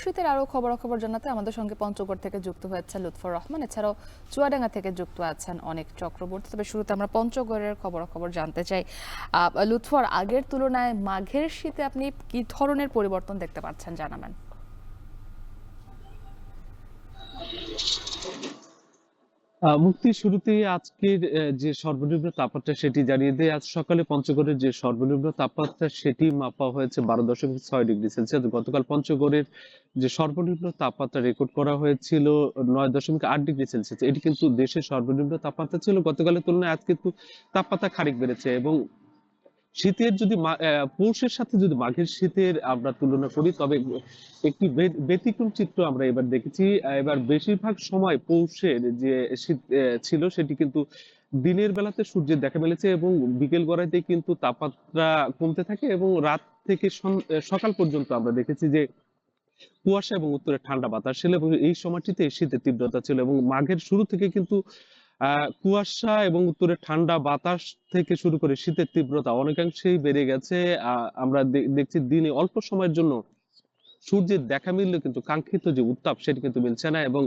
শীতের আরো খবরাখবর জানাতে আমাদের সঙ্গে পঞ্চগড় থেকে যুক্ত হয়েছে লুৎফর রহমান, এছাড়াও চুয়াডাঙ্গা থেকে যুক্ত আছেন অনেক চক্রবর্তী। তবে শুরুতে আমরা পঞ্চগড়ের খবরাখবর জানতে চাই। লুৎফর, আগের তুলনায় মাঘের শীতে আপনি কি ধরনের পরিবর্তন দেখতে পাচ্ছেন জানাবেন। মুক্তি শুরুতেই আজকের যে সর্বনিম্ন তাপমাত্রা সেটি জানিয়ে দেয়। আজ সকালে পঞ্চগড়ের যে সর্বনিম্ন তাপমাত্রা সেটি মাপা হয়েছে 12.6 ডিগ্রি সেলসিয়াস। গতকাল পঞ্চগড়ের যে সর্বনিম্ন তাপমাত্রা রেকর্ড করা হয়েছিল 9.8 ডিগ্রি সেলসিয়াস। এটি কিন্তু দেশের সর্বনিম্ন তাপমাত্রা ছিল। গতকালের তুলনায় আজ কিন্তু তাপমাত্রা খানিক বেড়েছে এবং শীতের যদি পৌষের সাথে যদি মাঘের শীতের আমরা তুলনা করি, তবে একটি ব্যতিক্রম চিত্র আমরা এবার দেখেছি। এবার বেশিরভাগ সময় পৌষের যে শীত ছিল সেটি কিন্তু দিনের বেলাতে সূর্যের দেখা মিলেছে এবং বিকেল গড়াইতে কিন্তু তাপমাত্রা কমতে থাকে এবং রাত থেকে সকাল পর্যন্ত আমরা দেখেছি যে কুয়াশা এবং উত্তরে ঠান্ডা বাতাস ছিল এবং এই সময়টিতে শীতের তীব্রতা ছিল এবং মাঘের শুরু থেকে কিন্তু কুয়াশা এবং উত্তরে ঠান্ডা বাতাস থেকে শুরু করে শীতের তীব্রতা অনেকাংশেই বেড়ে গেছে। আমরা দেখছি দিনে অল্প সময়ের জন্য সূর্যের দেখা মিললেও কিন্তু কাঙ্ক্ষিত যে উত্তাপ সেটি কিন্তু মিলছে না এবং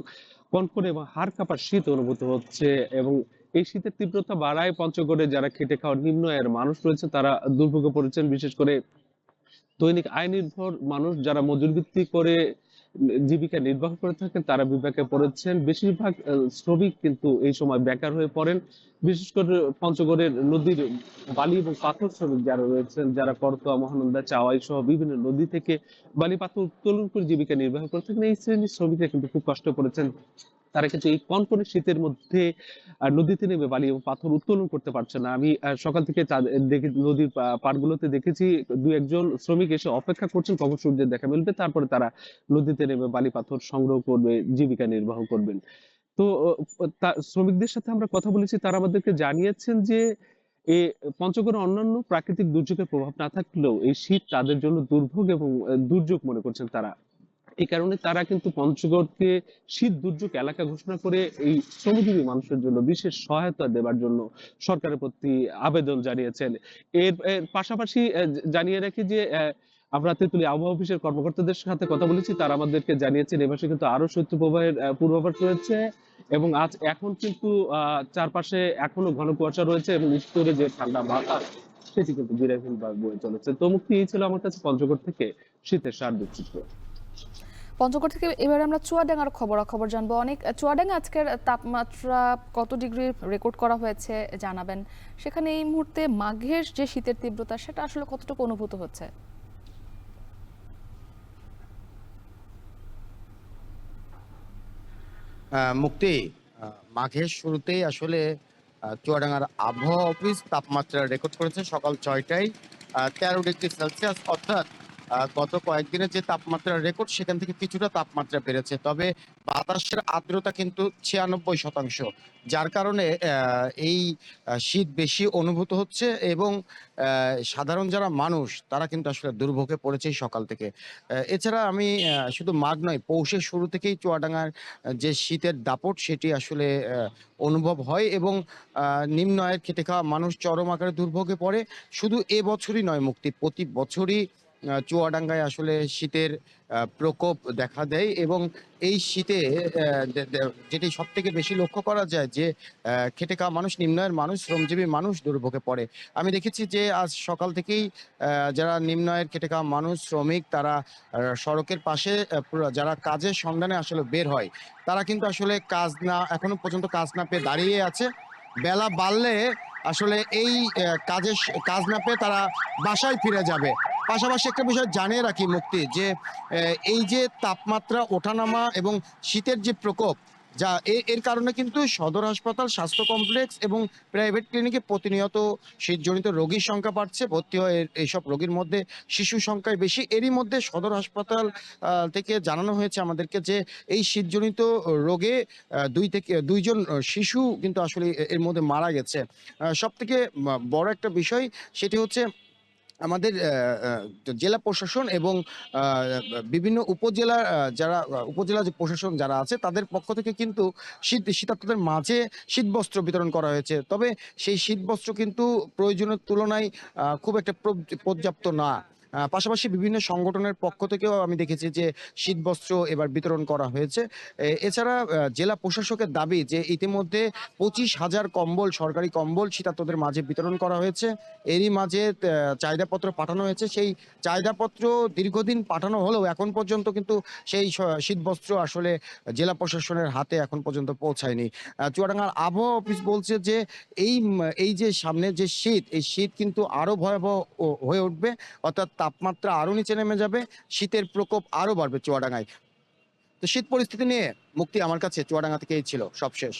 কনকনে এবং হাড় কাঁপা শীত অনুভূত হচ্ছে এবং এই শীতের তীব্রতা বাড়ায় পঞ্চগড়ে যারা খেটে খাওয়া নিম্ন আয়ের মানুষ রয়েছে তারা দুর্ভোগে পড়েছেন। বিশেষ করে দৈনিক আয় নির্ভর মানুষ যারা মজুর ভিত্তি করে জীবিকা নির্বাহ করে থাকেন তারা বিপাকে পড়েছেন। বেশিরভাগ শ্রমিক কিন্তু এই সময় বেকার হয়ে পড়েন। বিশেষ করে পঞ্চগড়ের নদীর বালি এবং পাথর শ্রমিক যারা রয়েছেন, যারা করতোয়া, মহানন্দা, চাওয়াই সহ বিভিন্ন নদী থেকে বালি পাথর উত্তোলন করে জীবিকা নির্বাহ করে থাকেন, এই শ্রেণীর শ্রমিকরা কিন্তু খুব কষ্ট পড়েছেন। তারা কিন্তু এই কনকনে শীতের মধ্যে নদীতে নেমে বালি এবং পাথর উত্তোলন করতে পারছে না। আমি সকাল থেকে দেখি নদীর পাড়গুলোতে দেখেছি দু একজন শ্রমিক এসে অপেক্ষা করছেন কখন সূর্যের দেখা মিলবে, তারপরে তারা নদীতে নেমে বালি পাথর সংগ্রহ করবে, জীবিকা নির্বাহ করবেন। তো শ্রমিকদের সাথে আমরা কথা বলেছি, তারা আমাদেরকে জানিয়েছেন যে এ পঞ্চগড়ে অন্যান্য প্রাকৃতিক দুর্যোগের প্রভাব না থাকলেও এই শীত তাদের জন্য দুর্ভোগ এবং দুর্যোগ মনে করছেন তারা। এই কারণে তারা কিন্তু পঞ্চগড়কে শীত দুর্যোগ এলাকা ঘোষণা করে এই শ্রমজীবী মানুষের জন্য বিশেষ সহায়তা দেবার জন্য সরকারের প্রতি আবেদন জানিয়েছেন। এর এর পাশাপাশি জানিয়ে রাখি যে আমরা তেঁতুলিয়া আবহাওয়া অফিসের কর্মকর্তাদের সাথে কথা বলেছি, তারা আমাদেরকে জানিয়েছেন এ মাসে কিন্তু আরো শৈত্যপ্রবাহের পূর্বাভাস রয়েছে এবং এখন কিন্তু চারপাশে এখনো ঘন কুয়াশা রয়েছে এবং উত্তরে যে ঠান্ডা বাতাস সেটি কিন্তু বিরামহীনভাবে বয়ে চলেছে। তো মুক্তি, এই ছিল আমার কাছে পঞ্চগড় থেকে শীতের সার্বিক চিত্র। পঞ্চগড় থেকে এবার আমরা চুয়াডাঙ্গার খবরাখবর জানবো। অনেক চুয়াডাঙ্গা আজকের তাপমাত্রা কত ডিগ্রি রেকর্ড করা হয়েছে জানাবেন। সেখানে এই মুহূর্তে মাঘের যে শীতের তীব্রতা সেটা আসলে কতটুকু অনুভূত হচ্ছে? মুক্তি, মাঘের শুরুতেই আসলে চুয়াডাঙ্গার আবহাওয়া অফিস তাপমাত্রা রেকর্ড করেছে সকাল 6টায় 13 ডিগ্রি সেলসিয়াস, অর্থাৎ গত কয়েকদিনের যে তাপমাত্রা রেকর্ড সেখান থেকে কিছুটা তাপমাত্রা বেড়েছে। তবে বাতাসের আর্দ্রতা কিন্তু 96%, যার কারণে এই শীত বেশি অনুভূত হচ্ছে এবং সাধারণ যারা মানুষ তারা কিন্তু আসলে দুর্ভোগে পড়েছে এই সকাল থেকে। এছাড়া আমি শুধু মাঘ নয়, পৌষের শুরু থেকেই চুয়াডাঙ্গার যে শীতের দাপট সেটি আসলে অনুভব হয় এবং নিম্ন আয়ের খেটে খাওয়া মানুষ চরম আকারে দুর্ভোগে পড়ে। শুধু এবছরই নয় মুক্তি, প্রতি বছরই চুয়াডাঙ্গায় আসলে শীতের প্রকোপ দেখা দেয় এবং এই শীতে যেটি সবথেকে বেশি লক্ষ্য করা যায় যে খেটে খাওয়া মানুষ, নিম্ন আয়ের মানুষ, শ্রমজীবী মানুষ দুর্ভোগে পড়ে। আমি দেখেছি যে আজ সকাল থেকেই যারা নিম্ন আয়ের খেটে খাওয়া মানুষ, শ্রমিক, তারা সড়কের পাশে যারা কাজের সন্ধানে আসলে বের হয়, তারা কিন্তু আসলে এখনো পর্যন্ত কাজ না পেয়ে দাঁড়িয়ে আছে। বেলা বাড়লে আসলে এই কাজ না পেয়ে তারা বাসায় ফিরে যাবে। পাশাপাশি একটা বিষয় জানিয়ে রাখি মুক্তি, যে এই যে তাপমাত্রা ওঠানামা এবং শীতের যে প্রকোপ, এর কারণে কিন্তু সদর হাসপাতাল, স্বাস্থ্য কমপ্লেক্স এবং প্রাইভেট ক্লিনিকে প্রতিনিয়ত শীতজনিত রোগীর সংখ্যা বাড়ছে। ভর্তি হয় এইসব রোগীর মধ্যে শিশু সংখ্যাই বেশি। এরই মধ্যে সদর হাসপাতাল থেকে জানানো হয়েছে আমাদেরকে যে এই শীতজনিত রোগে 2 থেকে 2 জন শিশু কিন্তু আসলে এর মধ্যে মারা গেছে। সব থেকে বড় একটা বিষয় সেটি হচ্ছে আমাদের জেলা প্রশাসন এবং বিভিন্ন উপজেলা উপজেলা যে প্রশাসন যারা আছে তাদের পক্ষ থেকে কিন্তু শীতার্তদের মাঝে শীতবস্ত্র বিতরণ করা হয়েছে। তবে সেই শীতবস্ত্র কিন্তু প্রয়োজনের তুলনায় খুব একটা পর্যাপ্ত না। পাশাপাশি বিভিন্ন সংগঠনের পক্ষ থেকেও আমি দেখেছি যে শীতবস্ত্র এবার বিতরণ করা হয়েছে। এছাড়া জেলা প্রশাসকের দাবি যে ইতিমধ্যে 25,000 কম্বল, সরকারি কম্বল শীতার্তদের মাঝে বিতরণ করা হয়েছে। এরই মাঝে চাহিদাপত্র পাঠানো হয়েছে। সেই চাহিদাপত্র দীর্ঘদিন পাঠানো হলেও এখন পর্যন্ত কিন্তু সেই শীতবস্ত্র আসলে জেলা প্রশাসনের হাতে এখন পর্যন্ত পৌঁছায়নি। চুয়াডাঙ্গার আবহাওয়া অফিস বলছে যে এই যে সামনের যে শীত, এই শীত কিন্তু আরো ভয়াবহ হয়ে উঠবে। অর্থাৎ তাপমাত্রা আরো নিচে নেমে যাবে, শীতের প্রকোপ আরো বাড়বে চুয়াডাঙ্গায়। তো শীত পরিস্থিতি নিয়ে মুক্তি, আমার কাছে চুয়াডাঙ্গা থেকে এই ছিল সবশেষ।